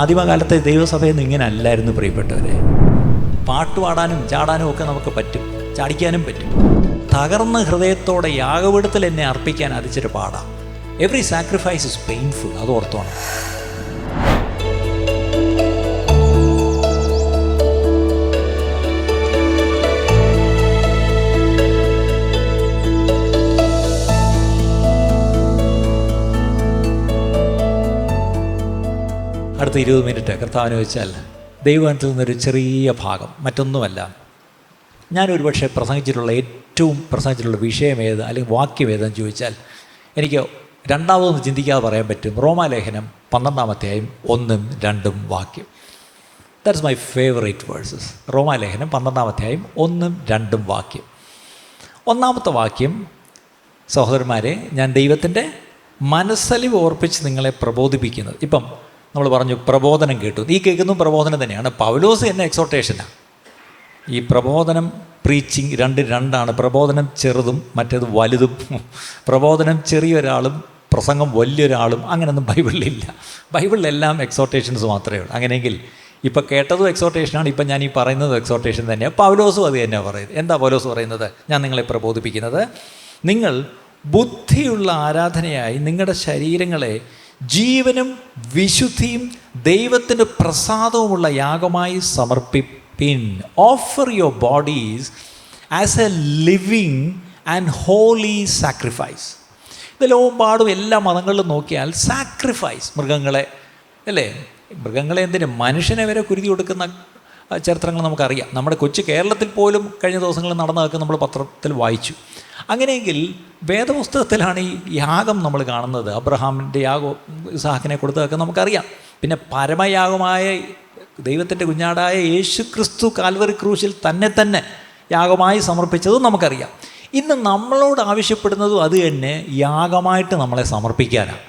ആദിമകാലത്തെ ദൈവസഭയൊന്നും ഇങ്ങനെ അല്ലായിരുന്നു പ്രിയപ്പെട്ടവരെ. പാട്ട് പാടാനും ചാടാനും ഒക്കെ നമുക്ക് പറ്റും, ചാടിക്കാനും പറ്റും. തകർന്ന ഹൃദയത്തോടെ യാഗപീഠത്തിൽ എന്നെ അർപ്പിക്കാൻ അതിച്ചിട്ട് പാടാം. എവറി സാക്രിഫൈസ് ഇസ് പെയിൻഫുൾ, അത് ഓർത്തോണം. അടുത്ത 20 മിനിറ്റ് കർത്താവിന് വെച്ചാൽ ദൈവത്തിൽ നിന്നൊരു ചെറിയ ഭാഗം, മറ്റൊന്നുമല്ല. ഞാനൊരു പക്ഷേ പ്രസംഗിച്ചിട്ടുള്ള വിഷയം ഏത് അല്ലെങ്കിൽ വാക്യം ഏതെന്ന് ചോദിച്ചാൽ എനിക്ക് രണ്ടാമതൊന്നും ചിന്തിക്കാതെ പറയാൻ പറ്റും. റോമാലേഖനം 12-ാം അധ്യായം 1-2 വാക്യം. That's my favourite versus. റോമാലേഖനം 12-ാം അധ്യായം 1-2 വാക്യം. 1-ാമത്തെ വാക്യം, സഹോദരന്മാരെ, ഞാൻ ദൈവത്തിൻ്റെ മനസ്സലിവ് ഓർപ്പിച്ച് നിങ്ങളെ പ്രബോധിപ്പിക്കുന്നത്. ഇപ്പം നമ്മൾ പറഞ്ഞു പ്രബോധനം കേട്ടു. ഈ കേൾക്കുന്നതും പ്രബോധനം തന്നെയാണ്. പൗലോസ് തന്നെ എക്സോർട്ടേഷനാണ്. ഈ പ്രബോധനം പ്രീച്ചിങ് രണ്ടാണ്. പ്രബോധനം ചെറുതും മറ്റേത് വലുതും. പ്രബോധനം ചെറിയൊരാളും പ്രസംഗം വലിയൊരാളും അങ്ങനെയൊന്നും ബൈബിളിലില്ല. ബൈബിളിലെല്ലാം എക്സോർട്ടേഷൻസ് മാത്രമേ ഉള്ളൂ. അങ്ങനെയെങ്കിൽ ഇപ്പം കേട്ടതും എക്സോർട്ടേഷനാണ്, ഇപ്പം ഞാൻ ഈ പറയുന്നത് എക്സോർട്ടേഷൻ തന്നെയാണ്. പൗലോസും അത് തന്നെയാണ് പറയുന്നത്. എന്താ പൗലോസ് പറയുന്നത്? ഞാൻ നിങ്ങളെ പ്രബോധിപ്പിക്കുന്നത്, നിങ്ങൾ ബുദ്ധിയുള്ള ആരാധനയായി നിങ്ങളുടെ ശരീരങ്ങളെ ജീവനും വിശുദ്ധിയും ദൈവത്തിന് പ്രസാദവുമുള്ള യാഗമായി സമർപ്പിപ്പിൻ. Offer your bodies as a living and holy sacrifice. ഇത് ലോകമെമ്പാടും എല്ലാ മതങ്ങളിലും നോക്കിയാൽ സാക്രിഫൈസ്, മൃഗങ്ങളെ അല്ലേ, മൃഗങ്ങളെ എന്തിന്, മനുഷ്യനെ വരെ കുരുതി കൊടുക്കുന്ന ചരിത്രങ്ങൾ നമുക്കറിയാം. നമ്മുടെ കൊച്ചു കേരളത്തിൽ പോലും കഴിഞ്ഞ ദിവസങ്ങളിൽ നടന്നതൊക്കെ നമ്മൾ പത്രത്തിൽ വായിച്ചു. അങ്ങനെയെങ്കിൽ വേദപുസ്തകത്തിലാണ് ഈ യാഗം നമ്മൾ കാണുന്നത്. അബ്രഹാമിൻ്റെ യാഗം ഇസ്ഹാക്കിനെ കൊടുത്തതൊക്കെ നമുക്കറിയാം. പിന്നെ പരമയാഗമായ ദൈവത്തിൻ്റെ കുഞ്ഞാടായ യേശു ക്രിസ്തു കാൽവറി ക്രൂശിൽ തന്നെ യാഗമായി സമർപ്പിച്ചതും നമുക്കറിയാം. ഇന്ന് നമ്മളോട് ആവശ്യപ്പെടുന്നതും അത് തന്നെ, യാഗമായിട്ട് നമ്മളെ സമർപ്പിക്കാനാണ്,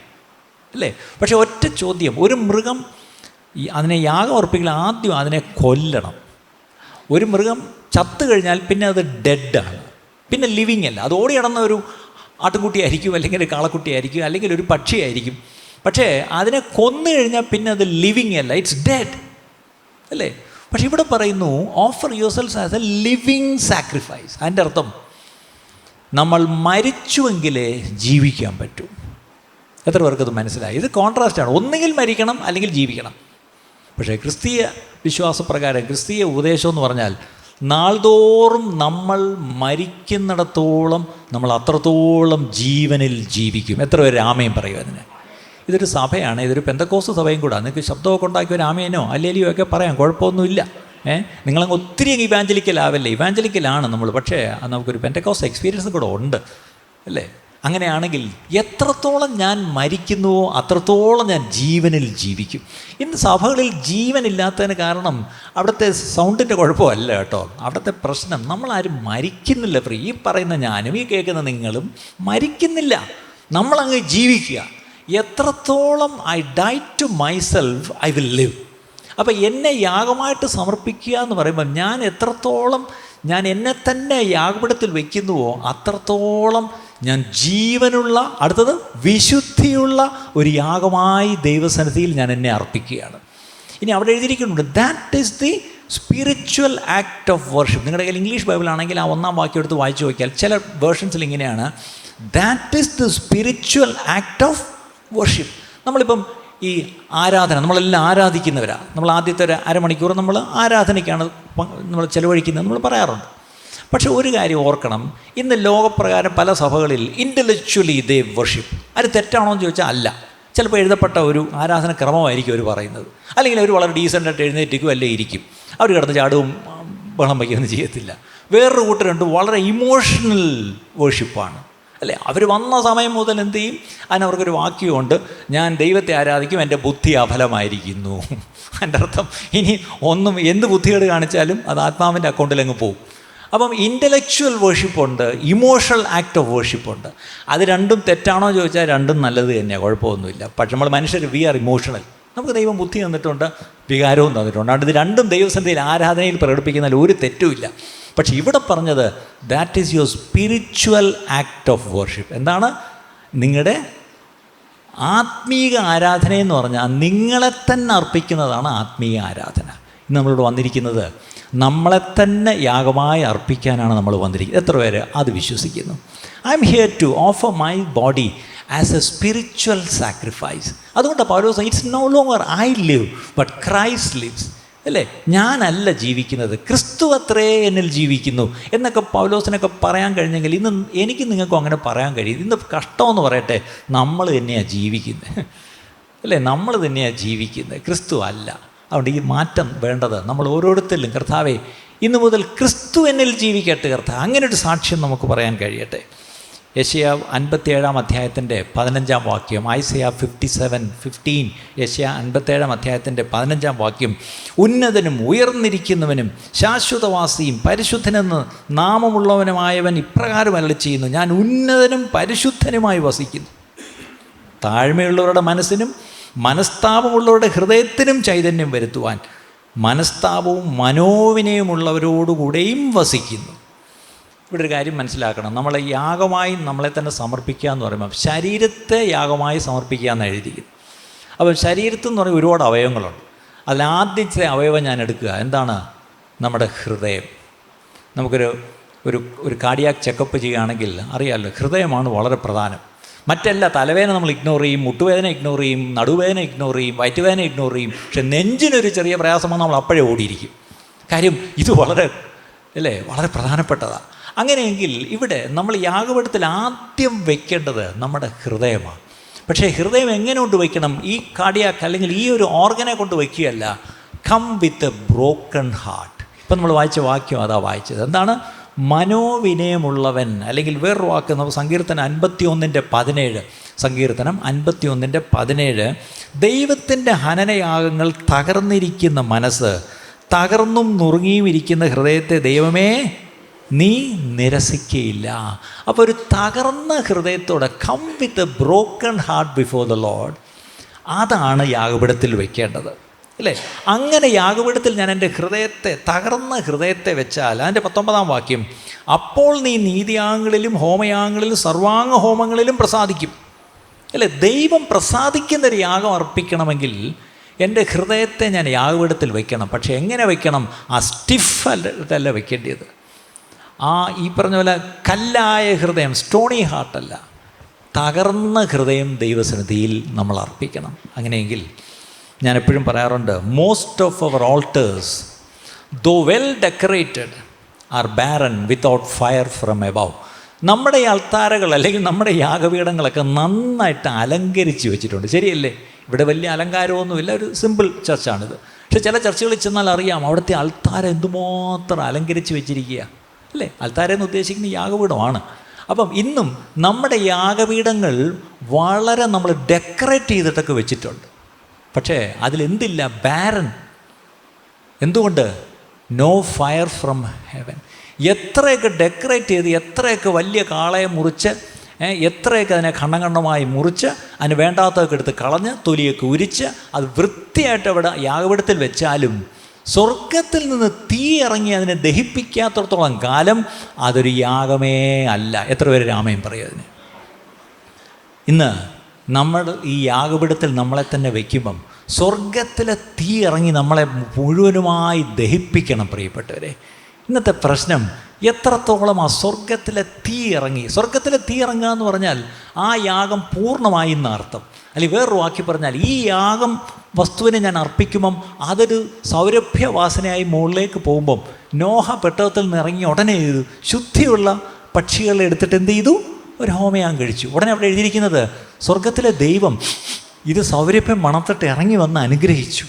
അല്ലേ? പക്ഷേ ഒറ്റ ചോദ്യം, ഒരു മൃഗം അതിനെ യാഗം അർപ്പിക്കൽ ആദ്യം അതിനെ കൊല്ലണം. ഒരു മൃഗം ചത്തു കഴിഞ്ഞാൽ പിന്നെ അത് ഡെഡാണ്, പിന്നെ ലിവിങ് അല്ല. അത് ഓടി നടന്ന ഒരു ആട്ടുംകുട്ടിയായിരിക്കും, അല്ലെങ്കിൽ ഒരു കാളക്കുട്ടിയായിരിക്കും, അല്ലെങ്കിൽ ഒരു പക്ഷിയായിരിക്കും. പക്ഷേ അതിനെ കൊന്നു കഴിഞ്ഞാൽ പിന്നെ അത് ലിവിങ് അല്ല, ഇറ്റ്സ് ഡെഡ്, അല്ലേ? പക്ഷെ ഇവിടെ പറയുന്നു offer your cells as a living sacrifice. അതിൻ്റെ അർത്ഥം നമ്മൾ മരിച്ചുവെങ്കിലേ ജീവിക്കാൻ പറ്റൂ. എത്ര പേർക്കത് മനസ്സിലായി? ഇത് കോൺട്രാസ്റ്റാണ്. ഒന്നുകിൽ മരിക്കണം അല്ലെങ്കിൽ ജീവിക്കണം. പക്ഷേ ക്രിസ്തീയ വിശ്വാസപ്രകാരം, ക്രിസ്തീയ ഉപദേശം എന്ന് പറഞ്ഞാൽ നാൾതോറും നമ്മൾ മരിക്കുന്നിടത്തോളം നമ്മൾ അത്രത്തോളം ജീവനിൽ ജീവിക്കും. എത്ര പേര് ആമയും പറയും അതിന്? ഇതൊരു സഭയാണ്, ഇതൊരു പെന്തക്കോസ്ത് സഭയും കൂടെ. നിങ്ങൾക്ക് ശബ്ദമൊക്കെ ഉണ്ടാക്കി ഒരു ആമേനോ അല്ലേലിയോ ഒക്കെ പറയാം, കുഴപ്പമൊന്നുമില്ല. നിങ്ങളങ്ങ് ഒത്തിരി അങ്ങ് ഇവാഞ്ചലിക്കലാവല്ലേ. ഇവാഞ്ചലിക്കലാണ് നമ്മൾ, പക്ഷേ നമുക്കൊരു പെന്തക്കോസ്ത് എക്സ്പീരിയൻസ് കൂടെ ഉണ്ട്, അല്ലേ? അങ്ങനെയാണെങ്കിൽ എത്രത്തോളം ഞാൻ മരിക്കുന്നുവോ അത്രത്തോളം ഞാൻ ജീവനിൽ ജീവിക്കും. ഇന്ന് സഭകളിൽ ജീവനില്ലാത്തതിന് കാരണം അവിടുത്തെ സൗണ്ടിൻ്റെ കുഴപ്പമല്ല കേട്ടോ. അവിടുത്തെ പ്രശ്നം നമ്മളാരും മരിക്കുന്നില്ല. ഈ പറയുന്ന ഞാനും ഈ കേൾക്കുന്ന നിങ്ങളും മരിക്കുന്നില്ല. നമ്മളങ്ങ് ജീവിക്കുക. എത്രത്തോളം I die to myself I will live. അപ്പോൾ എന്നെ യാഗമായിട്ട് സമർപ്പിക്കുക എന്ന് പറയുമ്പോൾ ഞാൻ എത്രത്തോളം ഞാൻ എന്നെ തന്നെ യാഗപീഠത്തിൽ വയ്ക്കുന്നുവോ അത്രത്തോളം ഞാൻ ജീവനുള്ള, അടുത്തത് വിശുദ്ധിയുള്ള ഒരു യാഗമായി ദൈവസന്നിധിയിൽ ഞാൻ എന്നെ അർപ്പിക്കുകയാണ്. ഇനി അവിടെ എഴുതിയിരിക്കുന്നുണ്ട്, that is the spiritual act of worship. നിങ്ങളുടെ കയ്യിൽ ഇംഗ്ലീഷ് ബൈബിൾ ആണെങ്കിൽ ആ 1-ാം വാക്യം എടുത്ത് വായിച്ചു നോക്കിയാൽ ചില വേർഷൻസിൽ ഇങ്ങനെയാണ്, that is the spiritual act of worship. നമ്മളിപ്പം ഈ ആരാധന, നമ്മളെല്ലാം ആരാധിക്കുന്നവരാണ്. നമ്മൾ ആദ്യത്തെ ഒരു അരമണിക്കൂർ നമ്മൾ ആരാധനയ്ക്കാണ് നമ്മൾ ചിലവഴിക്കുന്നത് നമ്മൾ പറയാറുണ്ട്. പക്ഷെ ഒരു കാര്യം ഓർക്കണം, ഇന്ന് ലോകപ്രകാരം പല സഭകളിൽ ഇൻ്റലക്ച്വലി ദേ വർഷിപ്പ്. അത് തെറ്റാണോ എന്ന് ചോദിച്ചാൽ അല്ല. ചിലപ്പോൾ എഴുതപ്പെട്ട ഒരു ആരാധന ക്രമമായിരിക്കും അവർ പറയുന്നത്, അല്ലെങ്കിൽ അവർ വളരെ ഡീസൻ്റായിട്ട് എഴുന്നേറ്റിക്കും അല്ലേ ഇരിക്കും. അവർ കിടന്ന് ചാടും ബഹളം വയ്ക്കുകയൊന്നും ചെയ്യത്തില്ല. വേറൊരു കൂട്ടരുണ്ട് വളരെ ഇമോഷണൽ വർഷിപ്പാണ്, അല്ലേ? അവർ വന്ന സമയം മുതൽ എന്ത് ചെയ്യും? അതിനവർക്കൊരു വാക്യമുണ്ട്, ഞാൻ ദൈവത്തെ ആരാധിക്കും, എൻ്റെ ബുദ്ധി അഫലമായിരിക്കുന്നു. എൻ്റെ അർത്ഥം ഇനി എന്ത് ബുദ്ധികേട് കാണിച്ചാലും അത് ആത്മാവിൻ്റെ അക്കൗണ്ടിലങ്ങ് പോകും. അപ്പം ഇൻ്റലക്ച്വൽ വേർഷിപ്പുണ്ട്, ഇമോഷണൽ ആക്ട് ഓഫ് വേർഷിപ്പുണ്ട്. അത് രണ്ടും തെറ്റാണോ ചോദിച്ചാൽ രണ്ടും നല്ലത് തന്നെയാണ്, കുഴപ്പമൊന്നുമില്ല. പക്ഷെ നമ്മൾ മനുഷ്യർ വി ആർ ഇമോഷണൽ. നമുക്ക് ദൈവം ബുദ്ധി തന്നിട്ടുണ്ട്, വികാരവും തന്നിട്ടുണ്ട്. അതുകൊണ്ട് ഇത് രണ്ടും ദൈവസന്നിധിയിൽ ആരാധനയിൽ പ്രകടിപ്പിക്കുന്നതിൽ ഒരു തെറ്റുമില്ല. പക്ഷെ ഇവിടെ പറഞ്ഞത് that is your spiritual act of worship. എന്താണ്? നിങ്ങളുടെ ആത്മീക ആരാധന എന്ന് പറഞ്ഞാൽ നിങ്ങളെ തന്നെ അർപ്പിക്കുന്നതാണ് ആത്മീയ ആരാധന. ഇന്ന് നമ്മളിവിടെ വന്നിരിക്കുന്നത് നമ്മളെ തന്നെ യാഗമായി അർപ്പിക്കാനാണ് നമ്മൾ വന്നിരിക്കുന്നത്. എത്ര പേര് അത് വിശ്വസിക്കുന്നു? I am here to offer my body as a spiritual sacrifice. അതുകൊണ്ടാണ് Paulose it's no longer I live but Christ lives. അല്ലേ, ഞാനല്ല ജീവിക്കുന്നത്, ക്രിസ്തു അത്രേ എന്നിൽ ജീവിക്കുന്നു എന്നൊക്കെ പൗലോസിനൊക്കെ പറയാൻ കഴിഞ്ഞെങ്കിൽ ഇന്ന് എനിക്ക് നിങ്ങൾക്കും അങ്ങനെ പറയാൻ കഴിയും. ഇന്ന് കഷ്ടമെന്ന് പറയട്ടെ, നമ്മൾ തന്നെയാണ് ജീവിക്കുന്നത്. അല്ലേ, നമ്മൾ തന്നെയാണ് ജീവിക്കുന്നത്, ക്രിസ്തു അല്ല. അതുകൊണ്ട് ഈ മാറ്റം വേണ്ടത് നമ്മൾ ഓരോരുത്തരിലും. കർത്താവേ, ഇന്നു മുതൽ ക്രിസ്തു എന്നിൽ ജീവിക്കട്ടെ കർത്താവ്, അങ്ങനെ ഒരു സാക്ഷ്യം നമുക്ക് പറയാൻ കഴിയട്ടെ. യെശയ്യാ 57 അധ്യായത്തിൻ്റെ 15 വാക്യം, ഐസയ്യാ 57:15, യെശയ്യാ 57 അധ്യായത്തിൻ്റെ 15 വാക്യം, ഉന്നതനും ഉയർന്നിരിക്കുന്നവനും ശാശ്വതവാസിയും പരിശുദ്ധനെന്ന് നാമമുള്ളവനുമായവൻ ഇപ്രകാരം അരുളി ചെയ്യുന്നു, ഞാൻ ഉന്നതനും പരിശുദ്ധനുമായി വസിക്കുന്നു. താഴ്മയുള്ളവരുടെ മനസ്സിനും മനസ്താപമുള്ളവരുടെ ഹൃദയത്തിനും ചൈതന്യം വരുത്തുവാൻ മനസ്താപവും മനോവിനയമുള്ളവരോടുകൂടെയും വസിക്കുന്നു. ഇവിടെ ഒരു കാര്യം മനസ്സിലാക്കണം, നമ്മളെ യാഗമായി നമ്മളെ തന്നെ സമർപ്പിക്കുക എന്ന് പറയുമ്പോൾ ശരീരത്തെ യാഗമായി സമർപ്പിക്കുക എന്ന് എഴുതിയിരിക്കുന്നു. അപ്പം ശരീരത്തെന്ന് പറയുമ്പോൾ ഒരുപാട് അവയവങ്ങളുണ്ട്. അതിലാദ്യത്തെ അവയവം ഞാൻ എടുക്കുക, എന്താണ്? നമ്മുടെ ഹൃദയം. നമുക്കൊരു ഒരു കാർഡിയാക് ചെക്കപ്പ് ചെയ്യുകയാണെങ്കിൽ അറിയാമല്ലോ, ഹൃദയമാണ് വളരെ പ്രധാനം. മറ്റെല്ലാ തലവേദന നമ്മൾ ഇഗ്നോർ ചെയ്യും, മുട്ടുവേദന ഇഗ്നോർ ചെയ്യും, നടുവേദന ഇഗ്നോർ ചെയ്യും, വയറ്റുവേദന ഇഗ്നോർ ചെയ്യും. പക്ഷെ നെഞ്ചിനൊരു ചെറിയ പ്രയാസമാണ്, നമ്മൾ അപ്പോഴേ ഓടിയിരിക്കും. കാര്യം ഇത് വളരെ പ്രധാനപ്പെട്ടതാണ്. അങ്ങനെയെങ്കിൽ ഇവിടെ നമ്മൾ യാഗപീഠത്തിൽ ആദ്യം വയ്ക്കേണ്ടത് നമ്മുടെ ഹൃദയമാണ്. പക്ഷേ ഹൃദയം എങ്ങനെ കൊണ്ട് വയ്ക്കണം? ഈ കാർഡിയാക് അല്ലെങ്കിൽ ഈ ഒരു ഓർഗനെ കൊണ്ട് വയ്ക്കുകയല്ല. Come with a broken heart. ഇപ്പം നമ്മൾ വായിച്ച വാക്യം അതാ വായിച്ചത്. എന്താണ്? മനോവിനയമുള്ളവൻ. അല്ലെങ്കിൽ വേറൊരു വാക്ക് നമുക്ക് സങ്കീർത്തനം 51:17, സങ്കീർത്തനം 51:17, ദൈവത്തിൻ്റെ ഹനനയാഗങ്ങൾ തകർന്നിരിക്കുന്ന മനസ്സ്, തകർന്നും നുറുങ്ങിയും ഇരിക്കുന്ന ഹൃദയത്തെ ദൈവമേ നീ നിരസിക്കയില്ല. അപ്പോൾ ഒരു തകർന്ന ഹൃദയത്തോടെ, come with a broken heart before the lord, അതാണ് യാഗപീഠത്തിൽ വയ്ക്കേണ്ടത്. അല്ലേ? അങ്ങനെ യാഗപീഠത്തിൽ ഞാൻ എൻ്റെ ഹൃദയത്തെ, തകർന്ന ഹൃദയത്തെ വെച്ചാൽ, അതിൻ്റെ 19 വാക്യം, അപ്പോൾ നീ നീതിയാഗങ്ങളിലും ഹോമയാഗങ്ങളിലും സർവാംഗ ഹോമങ്ങളിലും പ്രസാദിക്കും. അല്ലേ? ദൈവം പ്രസാദിക്കുന്ന ഒരു യാഗം അർപ്പിക്കണമെങ്കിൽ എൻ്റെ ഹൃദയത്തെ ഞാൻ യാഗപീഠത്തിൽ വയ്ക്കണം. പക്ഷേ എങ്ങനെ വയ്ക്കണം? ആ സ്റ്റിഫല്ല വയ്ക്കേണ്ടത്. ഈ പറഞ്ഞ പോലെ കല്ലായ ഹൃദയം, സ്റ്റോണി ഹാർട്ടല്ല, തകർന്ന ഹൃദയം ദൈവസന്നിധിയിൽ നമ്മൾ അർപ്പിക്കണം. അങ്ങനെയെങ്കിൽ ഞാൻ എപ്പോഴും പറയാറുണ്ട്, most of our altars though well decorated are barren without fire from above. നമ്മുടെ അൾത്താരകൾ അല്ലെങ്കിൽ നമ്മുടെ യാഗപീഠങ്ങളൊക്കെ നന്നായിട്ട് അലങ്കരിച്ച് വെച്ചിട്ടുണ്ട്, ശരിയല്ലേ? ഇവിടെ വലിയ അലങ്കാരമൊന്നുമില്ല, ഒരു സിമ്പിൾ ചർച്ചാണിത്. പക്ഷെ ചില ചർച്ചകളിൽ ചെന്നാൽ അറിയാം, അവിടുത്തെ അൾത്താരം എന്തുമാത്രം അലങ്കരിച്ച് വെച്ചിരിക്കുക, അല്ലേ? അൾത്താരെന്ന് ഉദ്ദേശിക്കുന്ന യാഗപീഠമാണ്. അപ്പം ഇന്നും നമ്മുടെ യാഗപീഠങ്ങൾ വളരെ നമ്മൾ ഡെക്കറേറ്റ് ചെയ്തിട്ടൊക്കെ വെച്ചിട്ടുണ്ട്. പക്ഷേ അതിലെന്തില്ല? ബാരൻ. എന്തുകൊണ്ട്? No fire from heaven. എത്രയൊക്കെ ഡെക്കറേറ്റ് ചെയ്ത്, എത്രയൊക്കെ വലിയ കാളയെ മുറിച്ച്, എത്രയൊക്കെ അതിനെ ഖണ്ഡമായി മുറിച്ച്, അതിന് വേണ്ടാത്തതൊക്കെ എടുത്ത് കളഞ്ഞ് തൊലിയൊക്കെ ഉരിച്ച് അത് വൃത്തിയായിട്ട് അവിടെ യാഗപീഠത്തിൽ വെച്ചാലും സ്വർഗത്തിൽ നിന്ന് തീ ഇറങ്ങി അതിനെ ദഹിപ്പിക്കാത്തടത്തോളം കാലം അതൊരു യാഗമേ അല്ല. എത്ര പേര് രാമയും പറയും അതിന്? ഇന്ന് നമ്മൾ ഈ യാഗപീഠത്തിൽ നമ്മളെ തന്നെ വയ്ക്കുമ്പം സ്വർഗത്തിലെ തീ ഇറങ്ങി നമ്മളെ മുഴുവനുമായി ദഹിപ്പിക്കണം. പ്രിയപ്പെട്ടവരെ, ഇന്നത്തെ പ്രശ്നം എത്രത്തോളം ആ സ്വർഗത്തിലെ തീ ഇറങ്ങി. സ്വർഗത്തിലെ തീ ഇറങ്ങുക എന്ന് പറഞ്ഞാൽ ആ യാഗം പൂർണ്ണമായി എന്നർത്ഥം. അല്ലെങ്കിൽ വേറൊരു വാക്കി പറഞ്ഞാൽ, ഈ യാഗം വസ്തുവിനെ ഞാൻ അർപ്പിക്കുമ്പം അതൊരു സൗരഭ്യവാസനയായി മുകളിലേക്ക് പോകുമ്പം നോഹ പെട്ടകത്തിൽ നിന്ന് ഇറങ്ങി ഉടനെ ചെയ്തു, ശുദ്ധിയുള്ള പക്ഷികളെ എടുത്തിട്ട് എന്ത് ചെയ്തു? ഒരു ഹോമയാഗം കഴിച്ചു. ഉടനെ അവിടെ എഴുതിയിരിക്കുന്നത്, സ്വർഗത്തിലെ ദൈവം ഇത് സൗരഭ്യം മണത്തിട്ട് ഇറങ്ങി വന്ന് അനുഗ്രഹിച്ചു.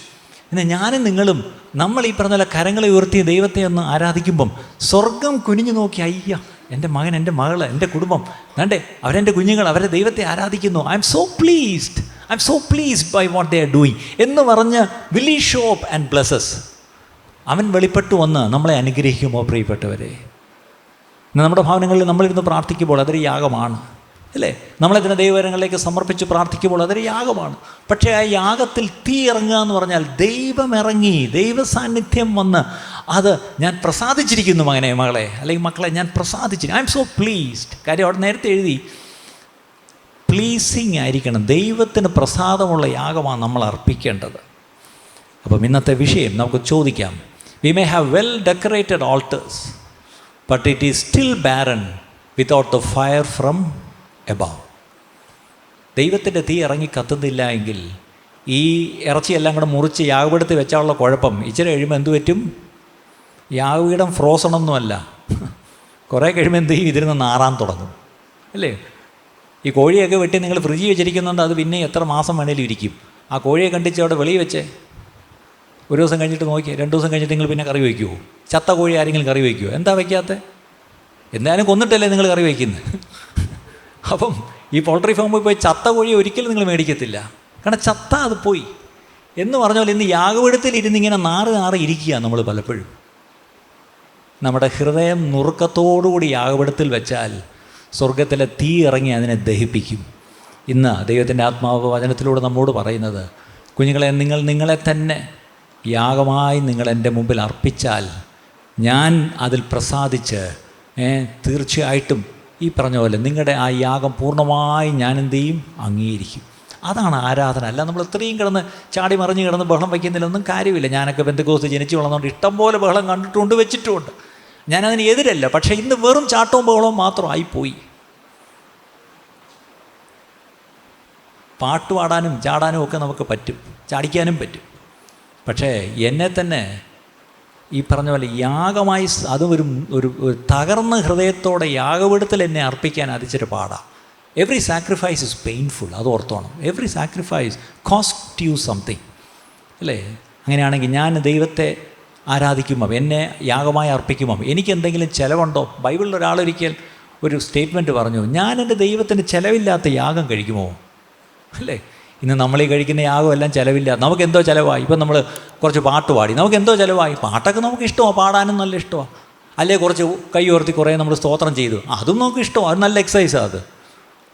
എന്നാൽ ഞാനും നിങ്ങളും നമ്മൾ ഈ പറഞ്ഞ കരങ്ങളെ ഉയർത്തി ദൈവത്തെ ഒന്ന് ആരാധിക്കുമ്പം സ്വർഗം കുനിഞ്ഞു നോക്കി, അയ്യ, എൻ്റെ മകൻ, എൻ്റെ മകൾ, എൻ്റെ കുടുംബം, വേണ്ടേ, അവരെൻ്റെ കുഞ്ഞുങ്ങൾ, അവരെ ദൈവത്തെ ആരാധിക്കുന്നു. I am so pleased by what they are doing എന്ന് പറഞ്ഞ് will he show up and blesses. അവൻ വെളിപ്പെട്ടു വന്ന് നമ്മളെ അനുഗ്രഹിക്കുമോ? പ്രിയപ്പെട്ടവരെ, നമ്മുടെ ഭവനങ്ങളിൽ നമ്മളിരുന്ന് പ്രാർത്ഥിക്കുമ്പോൾ അതൊരു യാഗമാണ്, അല്ലേ? നമ്മളതിനെ ദൈവകരങ്ങളിലേക്ക് സമർപ്പിച്ച് പ്രാർത്ഥിക്കുമ്പോൾ അതൊരു യാഗമാണ്. പക്ഷേ ആ യാഗത്തിൽ തീ ഇറങ്ങുക എന്ന് പറഞ്ഞാൽ ദൈവം ഇറങ്ങി, ദൈവ സാന്നിധ്യം വന്ന്, അത് ഞാൻ പ്രസാദിച്ചിരിക്കുന്നു മകനെ, മകളെ, അല്ലെങ്കിൽ മക്കളെ, ഞാൻ പ്രസാദിച്ചിരിക്കുന്നു. I am so pleased. കാര്യം അവിടെ നേരത്തെ എഴുതി, പ്ലീസിങ് ആയിരിക്കണം. ദൈവത്തിന് പ്രസാദമുള്ള യാഗമാണ് നമ്മൾ അർപ്പിക്കേണ്ടത്. അപ്പം ഇന്നത്തെ വിഷയം നമുക്ക് ചോദിക്കാം. We may have well decorated altars, but it is still barren without the fire from above. ദൈവത്തിൻ്റെ തീ ഇറങ്ങി കത്തുന്നില്ല എങ്കിൽ ഈ ഇറച്ചിയെല്ലാം കൂടെ മുറിച്ച് യാഗപീഠത്തിൽ വെച്ചാലുള്ള കുഴപ്പം ഇച്ചിരി കഴിയുമ്പോൾ എന്ത് പറ്റും? യാഗപീഠം ഫ്രോസണൊന്നുമല്ല, കുറേ കഴിയുമ്പോൾ എന്ത് ചെയ്യും? ഇതിരുന്ന് നാറാൻ തുടങ്ങും, അല്ലേ? ഈ കോഴിയൊക്കെ വെട്ടി നിങ്ങൾ ഫ്രിഡ്ജിൽ വെച്ചിരിക്കുന്നുണ്ട്, അത് പിന്നെ എത്ര മാസം വേണേലും ഇരിക്കും. ആ കോഴിയെ കണ്ടിച്ച് അവിടെ വെളിയിൽ വെച്ചേ, ഒരു ദിവസം കഴിഞ്ഞിട്ട് നോക്കി, 2 ദിവസം കഴിഞ്ഞിട്ട് നിങ്ങൾ പിന്നെ കറി വയ്ക്കുമോ? ചത്ത കോഴി ആരെങ്കിലും കറി വയ്ക്കുമോ? എന്താ വയ്ക്കാത്തത്? എന്തായാലും കൊന്നിട്ടല്ലേ നിങ്ങൾ കറി വയ്ക്കുന്നത്. അപ്പം ഈ പോൾട്രി ഫാമിൽ പോയി ചത്ത കോഴി ഒരിക്കലും നിങ്ങൾ മേടിക്കത്തില്ല, കാരണം ചത്ത അത് പോയി എന്ന് പറഞ്ഞ പോലെ ഇന്ന് യാഗപീഠത്തിൽ ഇരുന്നിങ്ങനെ നാറ് ഇരിക്കുക നമ്മൾ പലപ്പോഴും. നമ്മുടെ ഹൃദയം നുറുക്കത്തോടുകൂടി യാഗപീഠത്തിൽ വെച്ചാൽ സ്വർഗത്തിലെ തീ ഇറങ്ങി അതിനെ ദഹിപ്പിക്കും. ഇന്ന് ദൈവത്തിൻ്റെ ആത്മാവ് വചനത്തിലൂടെ നമ്മോട് പറയുന്നത്, കുഞ്ഞുങ്ങളെ, നിങ്ങളെ തന്നെ യാഗമായി നിങ്ങൾ എൻ്റെ മുമ്പിൽ അർപ്പിച്ചാൽ ഞാൻ അതിൽ പ്രസാദിച്ച് തീർച്ചയായിട്ടും ഈ പറഞ്ഞ പോലെ നിങ്ങളുടെ ആ യാഗം പൂർണ്ണമായി ഞാൻ എന്ത് ചെയ്യും? അംഗീകരിക്കും. അതാണ് ആരാധന. അല്ല നമ്മൾ ഇത്രയും കിടന്ന് ചാടി മറിഞ്ഞ് കിടന്ന് ബഹളം വയ്ക്കുന്നതിലൊന്നും കാര്യമില്ല. ഞാനൊക്കെ പെന്തക്കോസ്ത് ജനിച്ചു വളർന്നുകൊണ്ട് ഇഷ്ടം പോലെ ബഹളം കണ്ടിട്ടുണ്ട്, വെച്ചിട്ടുമുണ്ട്. ഞാനതിന് എതിരല്ല. പക്ഷേ ഇന്ന് വെറും ചാട്ടവും ബഹളവും മാത്രമായിപ്പോയി. പാട്ട് പാടാനും ചാടാനും ഒക്കെ നമുക്ക് പറ്റും, ചാടിക്കാനും പറ്റും. പക്ഷേ എന്നെ തന്നെ ഈ പറഞ്ഞ പോലെ യാഗമായി, അതും ഒരു തകർന്ന ഹൃദയത്തോടെ യാഗപീഠത്തിൽ എന്നെ അർപ്പിക്കാൻ അതിച്ചിട്ട് പാടാം. എവറി സാക്രിഫൈസ് ഇസ് പെയിൻഫുൾ, അത് ഓർത്തോണം. Every sacrifice cost you something, അല്ലേ? അങ്ങനെയാണെങ്കിൽ ഞാൻ ദൈവത്തെ ആരാധിക്കുമ്പോൾ, എന്നെ യാഗമായി അർപ്പിക്കുമ്പോൾ എനിക്ക് എന്തെങ്കിലും ചിലവുണ്ടോ? ബൈബിളിൽ ഒരാളൊരിക്കൽ ഒരു സ്റ്റേറ്റ്മെൻറ്റ് പറഞ്ഞു, ഞാൻ എൻ്റെ ദൈവത്തിന് ചിലവില്ലാത്ത യാഗം കഴിക്കുമോ? അല്ലേ? ഇന്ന് നമ്മളീ കഴിക്കുന്ന യാഗമെല്ലാം ചിലവില്ല. നമുക്കെന്തോ ചിലവായി. ഇപ്പം നമ്മൾ കുറച്ച് പാട്ട് പാടി, നമുക്കെന്തോ ചിലവായി. പാട്ടൊക്കെ നമുക്ക് ഇഷ്ടമാണ്, പാടാനും നല്ല ഇഷ്ടമാണ്. അല്ലേ, കുറച്ച് കൈ ഉയർത്തി കുറേ നമ്മൾ സ്തോത്രം ചെയ്തു, അതും നമുക്ക് ഇഷ്ടമാണ്, അത് നല്ല എക്സസൈസാണ് അത്.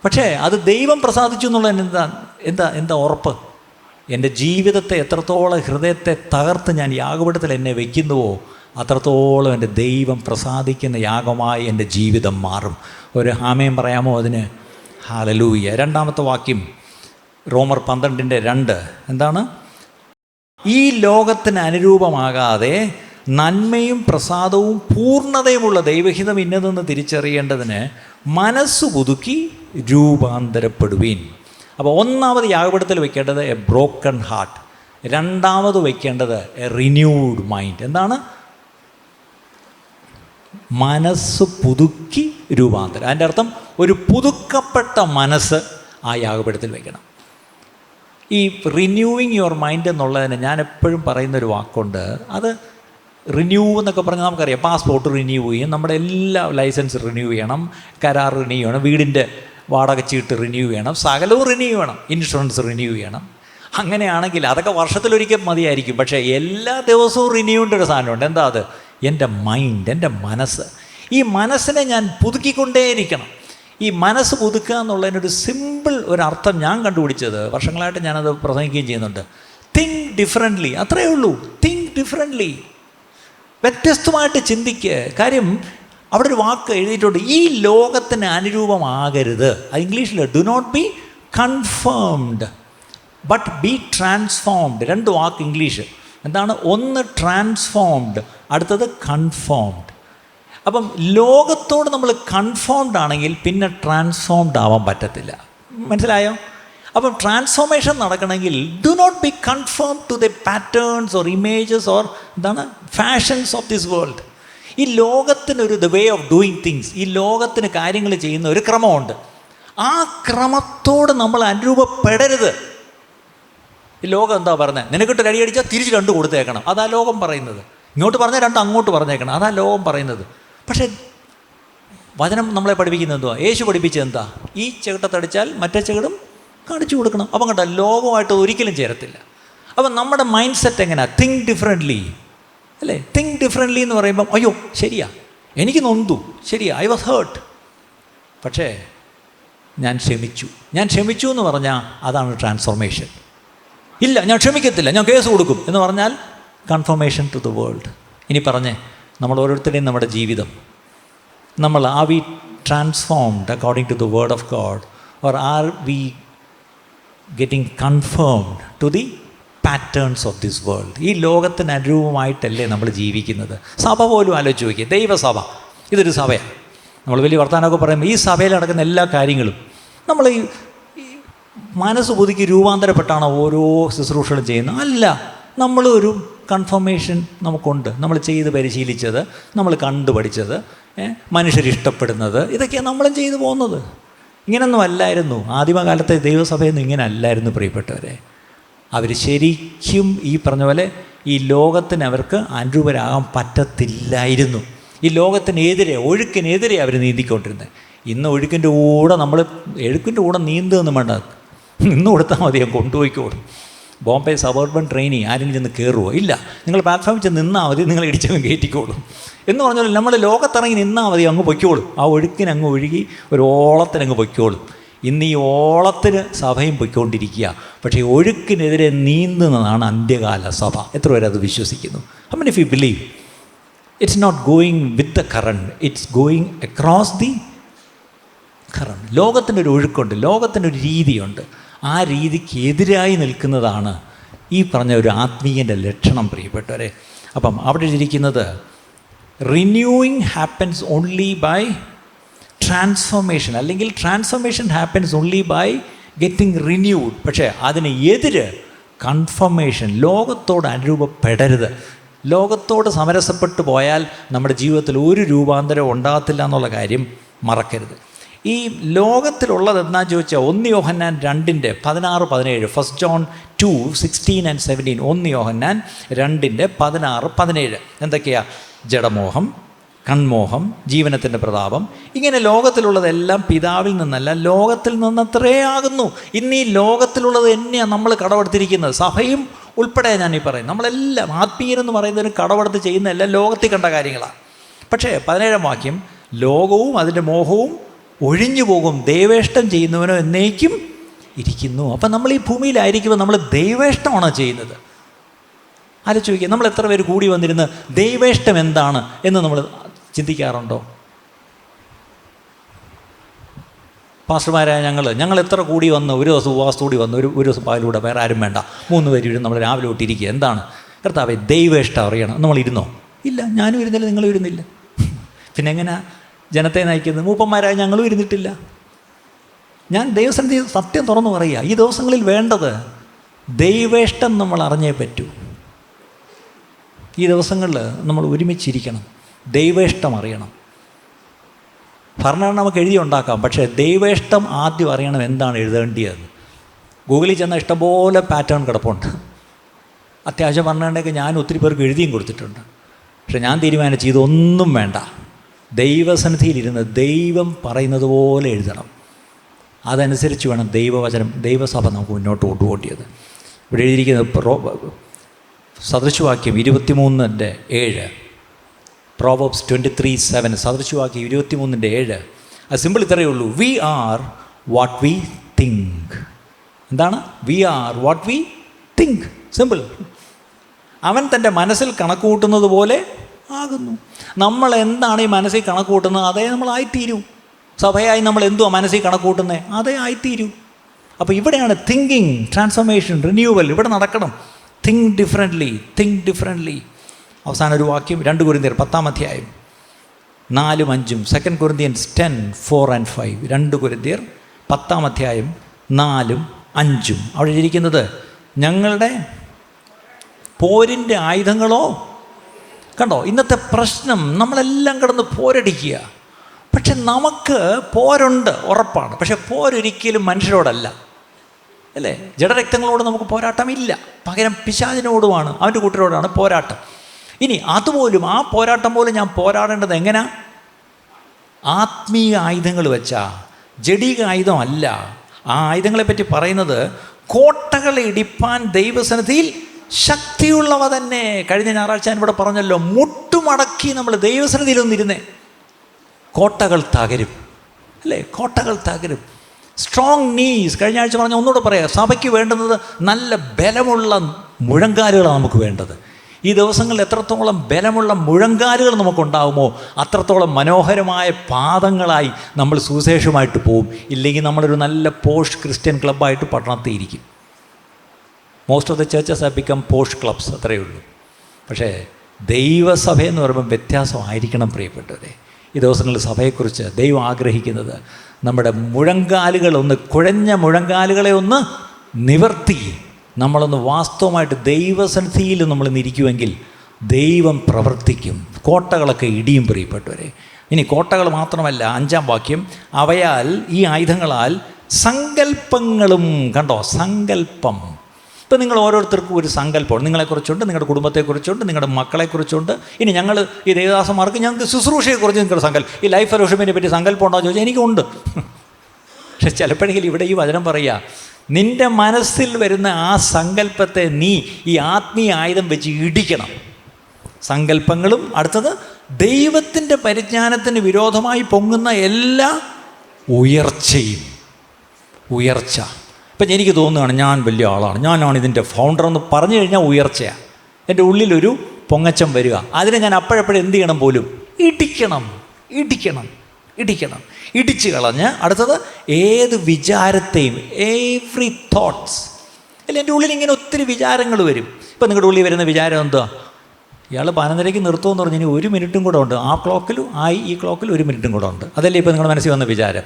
പക്ഷേ അത് ദൈവം പ്രസാദിച്ചു എന്നുള്ളതിന് എന്താ ഉറപ്പ്? എൻ്റെ ജീവിതത്തെ എത്രത്തോളം, ഹൃദയത്തെ തകർത്ത് ഞാൻ യാഗപീഠത്തിൽ എന്നെ വയ്ക്കുന്നുവോ അത്രത്തോളം എൻ്റെ ദൈവം പ്രസാദിക്കുന്ന യാഗമായി എൻ്റെ ജീവിതം മാറും. ഒരു ആമേൻ പറയാമോ അതിന്? ഹല്ലേലൂയ. 2-ാമത്തെ വാക്യം റോമർ 12:2 എന്താണ്? ഈ ലോകത്തിന് അനുരൂപമാകാതെ നന്മയും പ്രസാദവും പൂർണ്ണതയുമുള്ള ദൈവഹിതം ഇന്നതെന്ന് തിരിച്ചറിയേണ്ടതിന് മനസ്സ് പുതുക്കി രൂപാന്തരപ്പെടുവീൻ. അപ്പോൾ ഒന്നാമത് യാഗപീഠത്തിൽ വയ്ക്കേണ്ടത് എ ബ്രോക്കൺ ഹാർട്ട്. രണ്ടാമത് വയ്ക്കേണ്ടത് എ റിന്യൂഡ് മൈൻഡ്. എന്താണ്? മനസ്സ് പുതുക്കി രൂപാന്തരം. അതിൻ്റെ അർത്ഥം ഒരു പുതുക്കപ്പെട്ട മനസ്സ് ആ യാഗപീഠത്തിൽ വയ്ക്കണം. ഈ റിന്യൂവിങ് യുവർ മൈൻഡ് എന്നുള്ളതിന് ഞാൻ എപ്പോഴും പറയുന്നൊരു വാക്കുണ്ട്. അത് റിന്യൂ എന്നൊക്കെ പറഞ്ഞാൽ നമുക്കറിയാം, പാസ്പോർട്ട് റിന്യൂ ചെയ്യും, നമ്മുടെ എല്ലാ ലൈസൻസ് റിന്യൂ ചെയ്യണം, കരാർ റിന്യൂ ചെയ്യണം, വീടിൻ്റെ വാടക ചീട്ട് റിന്യൂ ചെയ്യണം, സകലവും റിന്യൂ ചെയ്യണം, ഇൻഷുറൻസ് റിന്യൂ ചെയ്യണം. അങ്ങനെയാണെങ്കിൽ അതൊക്കെ വർഷത്തിലൊരിക്കൽ മതിയായിരിക്കും. പക്ഷേ എല്ലാ ദിവസവും റിന്യൂവിൻ്റെ ഒരു സാധനമുണ്ട്. എന്താ അത്? എൻ്റെ മൈൻഡ്, എൻ്റെ മനസ്സ്. ഈ മനസ്സിനെ ഞാൻ പുതുക്കിക്കൊണ്ടേയിരിക്കണം. ഈ മനസ്സ് പുതുക്കുക എന്നുള്ളതിനൊരു സിമ്പിൾ ഒരർത്ഥം ഞാൻ കണ്ടുപിടിച്ചത്, വർഷങ്ങളായിട്ട് ഞാനത് പ്രസംഗിക്കുകയും ചെയ്യുന്നുണ്ട്. തിങ്ക് ഡിഫറൻ്റ്ലി, അത്രയേ ഉള്ളൂ. തിങ്ക് ഡിഫറൻ്റ്ലി, വ്യത്യസ്തമായിട്ട് ചിന്തിക്കുക. കാര്യം അവിടെ ഒരു വാക്ക് എഴുതിയിട്ടുണ്ട്, ഈ ലോകത്തിന് അനുരൂപമാകരുത്. അത് ഇംഗ്ലീഷിൽ do not be conformed but be transformed. 2 വാക്ക് ഇംഗ്ലീഷ്. എന്താണ്? ഒന്ന് ട്രാൻസ്ഫോംഡ്, അടുത്തത് കൺഫോംഡ്. അപ്പം ലോകത്തോട് നമ്മൾ കൺഫോംഡ് ആണെങ്കിൽ പിന്നെ ട്രാൻസ്ഫോംഡ് ആവാൻ പറ്റത്തില്ല. മനസ്സിലായോ? അപ്പം ട്രാൻസ്ഫോർമേഷൻ നടക്കണമെങ്കിൽ do not be confirmed to the patterns or images or എന്താണ് ഫാഷൻസ് ഓഫ് ദിസ് വേൾഡ്. ഈ ലോകത്തിനൊരു the way of doing things, ഈ ലോകത്തിന് കാര്യങ്ങൾ ചെയ്യുന്ന ഒരു ക്രമമുണ്ട്. ആ ക്രമത്തോട് നമ്മൾ അനുരൂപപ്പെടരുത്. ഈ ലോകം എന്താ പറഞ്ഞത്? നിനക്കിട്ട് അടി അടിച്ചാൽ തിരിച്ച് 2 കൊടുത്തേക്കണം, അതാ ലോകം പറയുന്നത്. ഇങ്ങോട്ട് പറഞ്ഞാൽ 2 അങ്ങോട്ട് പറഞ്ഞേക്കണം, അതാ ലോകം പറയുന്നത്. പക്ഷേ വചനം നമ്മളെ പഠിപ്പിക്കുന്നത് എന്തുവാ? യേശു പഠിപ്പിച്ചത് എന്താ? ഈ ചെകിട്ടത്തടിച്ചാൽ മറ്റേ ചെകിടും കാണിച്ചു കൊടുക്കണം. അപ്പം കണ്ട, ലോകമായിട്ട് ഒരിക്കലും ചേരത്തില്ല. അപ്പം നമ്മുടെ മൈൻഡ് സെറ്റ് എങ്ങനെയാണ്? തിങ്ക് ഡിഫറെൻ്റ്ലി, അല്ലേ? തിങ്ക് ഡിഫറെൻ്റ്ലി എന്ന് പറയുമ്പം അയ്യോ ശരിയാ, എനിക്ക് നൊന്തു, ശരിയാ, ഐ വാസ് ഹേർട്ട്, പക്ഷേ ഞാൻ ക്ഷമിച്ചു എന്ന് പറഞ്ഞാൽ അതാണ് ട്രാൻസ്ഫോർമേഷൻ. ഇല്ല, ഞാൻ ക്ഷമിക്കത്തില്ല, ഞാൻ കേസ് കൊടുക്കും എന്ന് പറഞ്ഞാൽ കൺഫർമേഷൻ ടു ദ വേൾഡ്. ഇനി പറഞ്ഞേ, നമ്മൾ ഓരോരുത്തരുടെയും നമ്മുടെ ജീവിതം, നമ്മൾ are we transformed according to the word of God or are we getting conformed to the patterns of this world? ഈ ലോകത്തിന് അനുരൂപമായിട്ടല്ലേ നമ്മൾ ജീവിക്കുന്നത്? സഭ പോലും ആലോചിച്ച് നോക്കിയേ, ദൈവസഭ ഇതൊരു സഭയാണ്. നമ്മൾ വലിയ വർത്തമാനമൊക്കെ പറയുമ്പോൾ ഈ സഭയിൽ നടക്കുന്ന എല്ലാ കാര്യങ്ങളും നമ്മൾ ഈ മനസ്സ് പുതുക്കി രൂപാന്തരപ്പെട്ടാണ് ഓരോ ശുശ്രൂഷകളും ചെയ്യുന്നത്? അല്ല, നമ്മളൊരു കൺഫർമേഷൻ നമുക്കുണ്ട്. നമ്മൾ ചെയ്ത് പരിശീലിച്ചത്, നമ്മൾ കണ്ടു പഠിച്ചത്, മനുഷ്യരിഷ്ടപ്പെടുന്നത്, ഇതൊക്കെയാണ് നമ്മളും ചെയ്തു പോകുന്നത്. ഇങ്ങനൊന്നും അല്ലായിരുന്നു ആദിമകാലത്തെ ദൈവസഭയൊന്നും, ഇങ്ങനെ അല്ലായിരുന്നു പ്രിയപ്പെട്ടവരെ. അവർ ശരിക്കും ഈ പറഞ്ഞ പോലെ ഈ ലോകത്തിന് അവർക്ക് അനുരൂപരാകാൻ പറ്റത്തില്ലായിരുന്നു. ഈ ലോകത്തിനെതിരെ, ഒഴുക്കിനെതിരെ അവർ നീന്തിക്കൊണ്ടിരുന്നത്. ഇന്ന് ഒഴുക്കിൻ്റെ കൂടെ നീന്തുകയൊന്നും വേണ്ട, നിന്ന് കൊടുത്താൽ മതി, ഞാൻ കൊണ്ടുപോയിക്കോളും. ബോംബെ സബർബൻ ട്രെയിനിൽ ആരെങ്കിലും ചെന്ന് കയറുമോ? ഇല്ല. നിങ്ങൾ പ്ലാറ്റ്ഫോമിൽ ചെന്ന് നിന്നാൽ മതി, നിങ്ങൾ ഇടിച്ചങ്ങ് കയറ്റിക്കോളും എന്ന് പറഞ്ഞാൽ നമ്മൾ ലോകത്തിറങ്ങി നിന്നാൽ മതി, അങ്ങ് പൊയ്ക്കോളും. ആ ഒഴുക്കിനങ്ങ് ഒഴുകി ഒരു ഓളത്തിനങ്ങ് പൊയ്ക്കോളും. ഇന്ന് ഈ ഓളത്തിന് സഭയും പൊയ്ക്കൊണ്ടിരിക്കുക. പക്ഷേ ഈ ഒഴുക്കിനെതിരെ നീന്തുന്നതാണ് അന്ത്യകാല സഭ. എത്ര പേര് അത് വിശ്വസിക്കുന്നു? I mean, if you believe it's not going with the current, it's going across the current. ലോകത്തിനൊരു ഒഴുക്കുണ്ട്, ലോകത്തിനൊരു രീതിയുണ്ട്. ആ രീതിക്ക് എതിരായി നിൽക്കുന്നതാണ് ഈ പറഞ്ഞ ഒരു ആത്മീയൻ്റെ ലക്ഷണം പ്രിയപ്പെട്ടവരെ. അപ്പം അവിടെ ഇരിക്കുന്നത് renewing happens only by transformation, അല്ലെങ്കിൽ transformation happens only by getting renewed. പക്ഷേ അതിന് എതിര് കൺഫർമേഷൻ. ലോകത്തോട് അനുരൂപപ്പെടരുത്. ലോകത്തോട് സമരസപ്പെട്ടു പോയാൽ നമ്മുടെ ജീവിതത്തിൽ ഒരു രൂപാന്തരം ഉണ്ടാകത്തില്ല എന്നുള്ള കാര്യം മറക്കരുത്. ഈ ലോകത്തിലുള്ളത് എന്താണെന്ന് ചോദിച്ചാൽ 1 യോഹന്നാൻ 2:16-17, 1 John 2:16 and 17, 1 യോഹന്നാൻ 2:16-17 എന്തൊക്കെയാണ്? ജഡമോഹം, കൺമോഹം, ജീവനത്തിൻ്റെ പ്രതാപം. ഇങ്ങനെ ലോകത്തിലുള്ളതെല്ലാം പിതാവിൽ നിന്നല്ല, ലോകത്തിൽ നിന്നത്രേ ആകുന്നു. ഇന്ന് ഈ ലോകത്തിലുള്ളത് തന്നെയാണ് നമ്മൾ കടമെടുത്തിരിക്കുന്നത്. സഭയും ഉൾപ്പെടെ ഞാനീ പറയും, നമ്മളെല്ലാം ആത്മീയരെന്ന് പറയുന്നതിന് കടമെടുത്ത് ചെയ്യുന്ന എല്ലാം ലോകത്തിൽ കണ്ട കാര്യങ്ങളാണ്. പക്ഷേ 17-ാം വാക്യം, ലോകവും അതിൻ്റെ മോഹവും ഒഴിഞ്ഞു പോകും, ദൈവേഷ്ടം ചെയ്യുന്നവനോ എന്നേക്കും ഇരിക്കുന്നു. അപ്പം നമ്മൾ ഈ ഭൂമിയിലായിരിക്കുമ്പോൾ നമ്മൾ ദൈവേഷ്ടമാണോ ചെയ്യുന്നത്? ആലോചിച്ച് നോക്കിയാൽ, നമ്മൾ എത്ര പേര് കൂടി വന്നിരുന്ന് ദൈവേഷ്ടം എന്താണ് എന്ന് നമ്മൾ ചിന്തിക്കാറുണ്ടോ? പാസ്റ്റർമാരായ ഞങ്ങൾ എത്ര കൂടി വന്ന് ഒരു ദിവസം ഉപവാസത്തോടി വന്ന് ഒരു ദിവസം പാലിലൂടെ വേറെ ആരും വേണ്ട, 3 പേര് ഇരുന്ന് നമ്മൾ രാവിലെ തൊട്ടിരിക്കുക. എന്താണ് കർത്താവേ ദൈവേഷ്ടം അറിയണം? നമ്മളിരുന്നോ? ഇല്ല, ഞാനും ഇരുന്നില്ല, നിങ്ങളും ഇരുന്നില്ല. പിന്നെ എങ്ങനെ ജനത്തെ നയിക്കുന്നത്? മൂപ്പന്മാരായ ഞങ്ങളും ഇരുന്നിട്ടില്ല. ഞാൻ ദൈവസന്നിധി സത്യം തുറന്നു പറയുക, ഈ ദിവസങ്ങളിൽ വേണ്ടത് ദൈവേഷ്ടം നമ്മൾ അറിഞ്ഞേ പറ്റൂ. ഈ ദിവസങ്ങളിൽ നമ്മൾ ഒരുമിച്ചിരിക്കണം, ദൈവേഷ്ടം അറിയണം. ഭരണഘടന നമുക്ക് എഴുതി ഉണ്ടാക്കാം, പക്ഷേ ദൈവേഷ്ടം ആദ്യം അറിയണം. എന്താണ് എഴുതേണ്ടിയത്? ഗൂഗിളിൽ ചെന്നാൽ ഇഷ്ടംപോലെ പാറ്റേൺ കിടപ്പുണ്ട്. അത്യാവശ്യം ഭരണഘടനയൊക്കെ ഞാൻ ഒത്തിരി പേർക്ക് എഴുതിയും കൊടുത്തിട്ടുണ്ട്. പക്ഷെ ഞാൻ തീരുമാനിച്ചു ഇതൊന്നും വേണ്ട, ദൈവസന്നിധിയിലിരുന്ന് ദൈവം പറയുന്നത് പോലെ എഴുതണം. അതനുസരിച്ച് വേണം ദൈവവചനം, ദൈവസഭ നമുക്ക് മുന്നോട്ട് കൊണ്ടുപോകേണ്ടത്. ഇവിടെ എഴുതിയിരിക്കുന്നത് സദൃശവാക്യം 23:7, Proverbs 23:7, സദൃശവാക്യം 23:7. അത് സിമ്പിൾ ഇത്രയേ ഉള്ളൂ, we are what we think. എന്താണ്? We are what we think. Simple. അവൻ തൻ്റെ മനസ്സിൽ കണക്ക് കൂട്ടുന്നത് പോലെ ആകുന്നു. നമ്മൾ എന്താണ് ഈ മനസ്സിൽ കണക്ക് കൂട്ടുന്നത്, അതേ നമ്മളായിത്തീരൂ. സഭയായി നമ്മൾ എന്തുവാ മനസ്സിൽ കണക്ക് കൂട്ടുന്നത്, അതേ ആയിത്തീരൂ. അപ്പോൾ ഇവിടെയാണ് തിങ്കിങ്, ട്രാൻസ്ഫോർമേഷൻ, റിന്യൂവൽ ഇവിടെ നടക്കണം. Think differently. അവസാന ഒരു വാക്യം 2 കൊരിന്ത്യർ 10-ാം അധ്യായം 4-5, 2 Corinthians 10:4-5, 2 കൊരിന്ത്യർ 10-ാം അധ്യായം 4-5. അവിടെ ഇരിക്കുന്നത് ഞങ്ങളുടെ പോരിൻ്റെ ആയുധങ്ങളോ. കണ്ടോ ഇന്നത്തെ പ്രശ്നം? നമ്മളെല്ലാം കിടന്ന് പോരടിക്കുക. പക്ഷെ നമുക്ക് പോരുണ്ട്, ഉറപ്പാണ്. പക്ഷെ പോരൊരിക്കലും മനുഷ്യരോടല്ല, അല്ലേ? ജഡരക്തങ്ങളോട് നമുക്ക് പോരാട്ടമില്ല. പകരം പിശാചിനോടുമാണ്, അവൻ്റെ കൂട്ടരോടാണ് പോരാട്ടം. ഇനി അതുപോലും, ആ പോരാട്ടം പോലും ഞാൻ പോരാടേണ്ടത് എങ്ങനെയാ? ആത്മീയ ആയുധങ്ങൾ വെച്ചാ, ജഡിക ആയുധമല്ല. ആ ആയുധങ്ങളെപ്പറ്റി പറയുന്നത് കോട്ടകളെ ഇടിപ്പാൻ ദൈവസന്നിധിയിൽ ശക്തിയുള്ളവ തന്നെ. കഴിഞ്ഞ ഞായറാഴ്ച ഞാൻ ഇവിടെ പറഞ്ഞല്ലോ, മുട്ടുമടക്കി നമ്മൾ ദൈവസന്നിധിയിലൊന്നിരുന്നേ, കോട്ടകൾ തകരും, അല്ലേ? കോട്ടകൾ തകരും. Strong knees. കഴിഞ്ഞ ആഴ്ച പറഞ്ഞ ഒന്നുകൂടെ പറയാം, സഭയ്ക്ക് വേണ്ടുന്നത് നല്ല ബലമുള്ള മുഴങ്കാലുകളാണ് നമുക്ക് വേണ്ടത്. ഈ ദിവസങ്ങളിൽ എത്രത്തോളം ബലമുള്ള മുഴങ്കാലുകൾ നമുക്കുണ്ടാകുമോ അത്രത്തോളം മനോഹരമായ പാദങ്ങളായി നമ്മൾ സുവിശേഷമായിട്ട് പോവും. ഇല്ലെങ്കിൽ നമ്മളൊരു നല്ല പോഷ് ക്രിസ്ത്യൻ ക്ലബ്ബായിട്ട് പട്ടണത്തിയിരിക്കും. Most of the churches have become posh clubs, അത്രയേ ഉള്ളൂ. പക്ഷേ ദൈവസഭയെന്ന് പറയുമ്പോൾ വ്യത്യാസമായിരിക്കണം പ്രിയപ്പെട്ടവരെ. ഈ ദിവസങ്ങളിൽ സഭയെക്കുറിച്ച് ദൈവം ആഗ്രഹിക്കുന്നത് നമ്മുടെ മുഴങ്കാലുകളൊന്ന്, കുഴഞ്ഞ മുഴങ്കാലുകളെ ഒന്ന് നിവർത്തി നമ്മളൊന്ന് വാസ്തവമായിട്ട് ദൈവസന്നിധിയിൽ നമ്മൾ ഇരിക്കുമെങ്കിൽ ദൈവം പ്രവർത്തിക്കും. കോട്ടകളൊക്കെ ഇടിയും പ്രിയപ്പെട്ടവരെ. ഇനി കോട്ടകൾ മാത്രമല്ല, 5-ാം വാക്യം, അവയാൽ ഈ ആയുധങ്ങളാൽ സങ്കല്പങ്ങളും, കണ്ടോ, സങ്കല്പം. ഇപ്പം നിങ്ങൾ ഓരോരുത്തർക്കും ഒരു സങ്കല്പമാണ്. നിങ്ങളെക്കുറിച്ചുണ്ട്, നിങ്ങളുടെ കുടുംബത്തെക്കുറിച്ചുണ്ട്, നിങ്ങളുടെ മക്കളെക്കുറിച്ചുണ്ട്. ഇനി ഞങ്ങൾ ഈ ദേവദാസന്മാർക്ക് ഞങ്ങൾക്ക് ശുശ്രൂഷയെക്കുറിച്ച് നിങ്ങളുടെ സങ്കല്പം, ഈ ലൈഫ് ഫെലോഷിപ്പിനെ പറ്റി സങ്കല്പം ഉണ്ടോ എന്ന് ചോദിച്ചാൽ എനിക്കുണ്ട്. പക്ഷെ ചിലപ്പോഴെങ്കിലും ഇവിടെ ഈ വചനം പറയുക, നിൻ്റെ മനസ്സിൽ വരുന്ന ആ സങ്കല്പത്തെ നീ ഈ ആത്മീയ ആയുധം വെച്ച് ഇടിക്കണം. സങ്കല്പങ്ങളും, അടുത്തത് ദൈവത്തിൻ്റെ പരിജ്ഞാനത്തിന് വിരോധമായി പൊങ്ങുന്ന എല്ലാ ഉയർച്ചയും. ഉയർച്ച. ഇപ്പം എനിക്ക് തോന്നുകയാണ് ഞാൻ വലിയ ആളാണ്, ഞാനാണ് ഇതിൻ്റെ ഫൗണ്ടർ എന്ന് പറഞ്ഞു കഴിഞ്ഞാൽ ഉയർച്ചയാണ്. എൻ്റെ ഉള്ളിലൊരു പൊങ്ങച്ചം വരിക. അതിനെ ഞാൻ അപ്പോഴപ്പോഴും എന്ത് ചെയ്യണം പോലും? ഇടിക്കണം, ഇടിക്കണം, ഇടിക്കണം. ഇടിച്ച് കളഞ്ഞ് അടുത്തത് ഏത് വിചാരത്തെയും, എവ്രി തോട്ട്സ്. അല്ല, എൻ്റെ ഉള്ളിൽ ഇങ്ങനെ ഒത്തിരി വിചാരങ്ങൾ വരും. ഇപ്പം നിങ്ങളുടെ ഉള്ളിൽ വരുന്ന വിചാരം എന്താ? ഇയാൾ 11:30 നിർത്തുമെന്ന് പറഞ്ഞ് ഇനി 1 മിനിറ്റും കൂടെ ഉണ്ട്. ആ ക്ലോക്കിലും ഈ ക്ലോക്കിൽ 1 മിനിറ്റും കൂടെ ഉണ്ട്. അതല്ലേ ഇപ്പം നിങ്ങളുടെ മനസ്സിൽ വന്ന വിചാരം.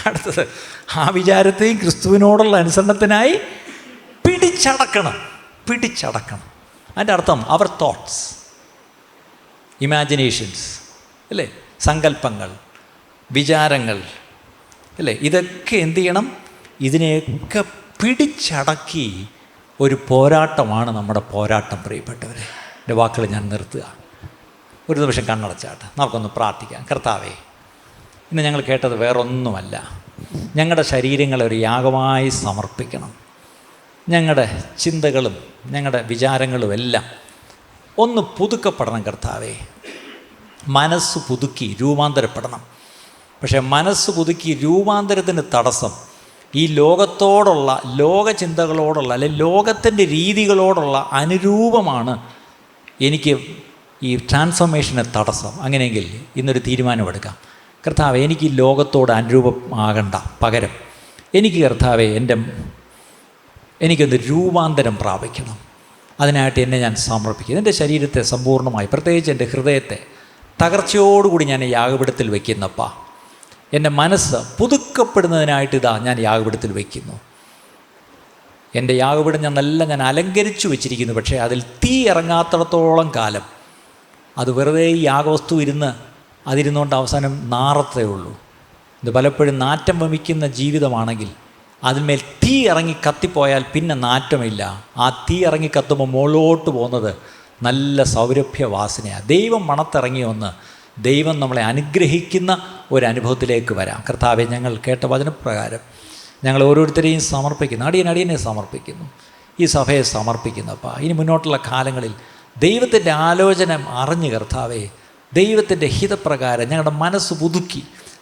അടുത്തത് ആ വിചാരത്തെയും ക്രിസ്തുവിനോടുള്ള അനുസരണത്തിനായി പിടിച്ചടക്കണം, പിടിച്ചടക്കണം. അതിൻ്റെ അർത്ഥം അവർ തോട്ട്സ്, ഇമാജിനേഷൻസ്, അല്ലേ, സങ്കല്പങ്ങൾ, വിചാരങ്ങൾ, അല്ലേ, ഇതൊക്കെ എന്തു ചെയ്യണം? ഇതിനെയൊക്കെ പിടിച്ചടക്കി ഒരു പോരാട്ടമാണ് നമ്മുടെ പോരാട്ടം പ്രിയപ്പെട്ടവരെ. എൻ്റെ വാക്കുകൾ ഞാൻ നിർത്തുക. ഒരു നിമിഷം കണ്ണടച്ചാട്ടെ, നമുക്കൊന്ന് പ്രാർത്ഥിക്കാം. കർത്താവേ, ഇന്ന് ഞങ്ങൾ കേട്ടത് വേറൊന്നുമല്ല, ഞങ്ങളുടെ ശരീരങ്ങളെ ഒരു യാഗമായി സമർപ്പിക്കണം. ഞങ്ങളുടെ ചിന്തകളും ഞങ്ങളുടെ വിചാരങ്ങളും എല്ലാം ഒന്ന് പുതുക്കപ്പെടണം കർത്താവേ. മനസ്സ് പുതുക്കി രൂപാന്തരപ്പെടണം. പക്ഷേ മനസ്സ് പുതുക്കി രൂപാന്തരത്തിന് തടസ്സം ഈ ലോകത്തോടുള്ള, ലോകചിന്തകളോടുള്ള, അല്ലെങ്കിൽ ലോകത്തിൻ്റെ രീതികളോടുള്ള അനുരൂപമാണ് എനിക്ക് ഈ ട്രാൻസ്ഫോർമേഷന് തടസ്സം. അങ്ങനെയെങ്കിൽ ഇന്നൊരു തീരുമാനമെടുക്കാം. കർത്താവേ, എനിക്ക് ഈ ലോകത്തോട് അനുരൂപമാകണ്ട, പകരം എനിക്ക് കർത്താവേ എനിക്കൊന്ന് രൂപാന്തരം പ്രാപിക്കണം. അതിനായിട്ട് എന്നെ ഞാൻ സമർപ്പിക്കും. എൻ്റെ ശരീരത്തെ സമ്പൂർണ്ണമായി, പ്രത്യേകിച്ച് എൻ്റെ ഹൃദയത്തെ തകർച്ചയോടുകൂടി ഞാൻ യാഗപീഠത്തിൽ വയ്ക്കുന്നപ്പാ. എൻ്റെ മനസ്സ് പുതുക്കപ്പെടുന്നതിനായിട്ട് ഞാൻ യാഗപീഠത്തിൽ വയ്ക്കുന്നു. എൻ്റെ യാഗപീഠം ഞാൻ അലങ്കരിച്ചു വെച്ചിരിക്കുന്നു. പക്ഷേ അതിൽ തീ ഇറങ്ങാത്തിടത്തോളം കാലം അത് വെറുതെ ഈ യാഗവസ്തു അതിരുന്നുകൊണ്ട് അവസാനം നാറത്തേ ഉള്ളൂ. ഇത് പലപ്പോഴും നാറ്റം വമിക്കുന്ന ജീവിതമാണെങ്കിൽ അതിന്മേൽ തീ ഇറങ്ങി കത്തിപ്പോയാൽ പിന്നെ നാറ്റമില്ല. ആ തീ ഇറങ്ങി കത്തുമ്പോൾ മുകളിലോട്ട് പോകുന്നത് നല്ല സൗരഭ്യവാസനയാണ്. ദൈവം മണത്തിറങ്ങി വന്ന് ദൈവം നമ്മളെ അനുഗ്രഹിക്കുന്ന ഒരനുഭവത്തിലേക്ക് വരാം. കർത്താവെ, ഞങ്ങൾ കേട്ട വചനപ്രകാരം ഞങ്ങൾ ഓരോരുത്തരെയും സമർപ്പിക്കുന്നു. അടിയനെ സമർപ്പിക്കുന്നു, ഈ സഭയെ സമർപ്പിക്കുന്നപ്പാ. ഇനി മുന്നോട്ടുള്ള കാലങ്ങളിൽ ദൈവത്തിൻ്റെ ആലോചന അറിഞ്ഞ് കർത്താവെ, ദൈവത്തിൻ്റെ ഹിതപ്രകാരം ഞങ്ങളുടെ മനസ്സ് പുതുക്കി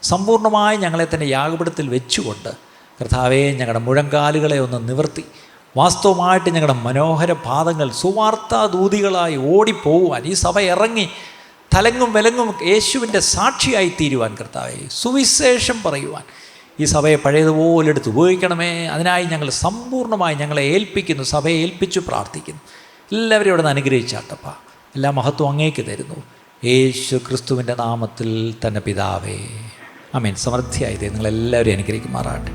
സമ്പൂർണ്ണമായി ഞങ്ങളെ തന്നെ യാഗപീഠത്തിൽ വെച്ചുകൊണ്ട് കർത്താവെ, ഞങ്ങളുടെ മുഴങ്കാലുകളെ ഒന്ന് നിവർത്തി വാസ്തവമായിട്ട് ഞങ്ങളുടെ മനോഹര പാദങ്ങൾ സുവാർത്താദൂതികളായി ഓടിപ്പോകുവാൻ, ഈ സഭ ഇറങ്ങി തലങ്ങും വിലങ്ങും യേശുവിൻ്റെ സാക്ഷിയായി തീരുവാൻ കർത്താവെ, സുവിശേഷം പറയുവാൻ ഈ സഭയെ പഴയതുപോലെ എടുത്ത് ഉപയോഗിക്കണമേ. അതിനായി ഞങ്ങൾ സമ്പൂർണ്ണമായി ഞങ്ങളെ ഏൽപ്പിക്കുന്നു, സഭയെ ഏൽപ്പിച്ചു പ്രാർത്ഥിക്കുന്നു. എല്ലാവരും ഇവിടെ നിന്ന് അനുഗ്രഹിച്ചാട്ടപ്പ. എല്ലാ മഹത്വം അങ്ങേക്ക് തരുന്നു, യേശു ക്രിസ്തുവിൻ്റെ നാമത്തിൽ തന്നെ പിതാവേ, ആമേൻ. സമൃദ്ധിയായി നിങ്ങളെല്ലാവരും അനുഗ്രഹിക്കുമാറാട്ടെ.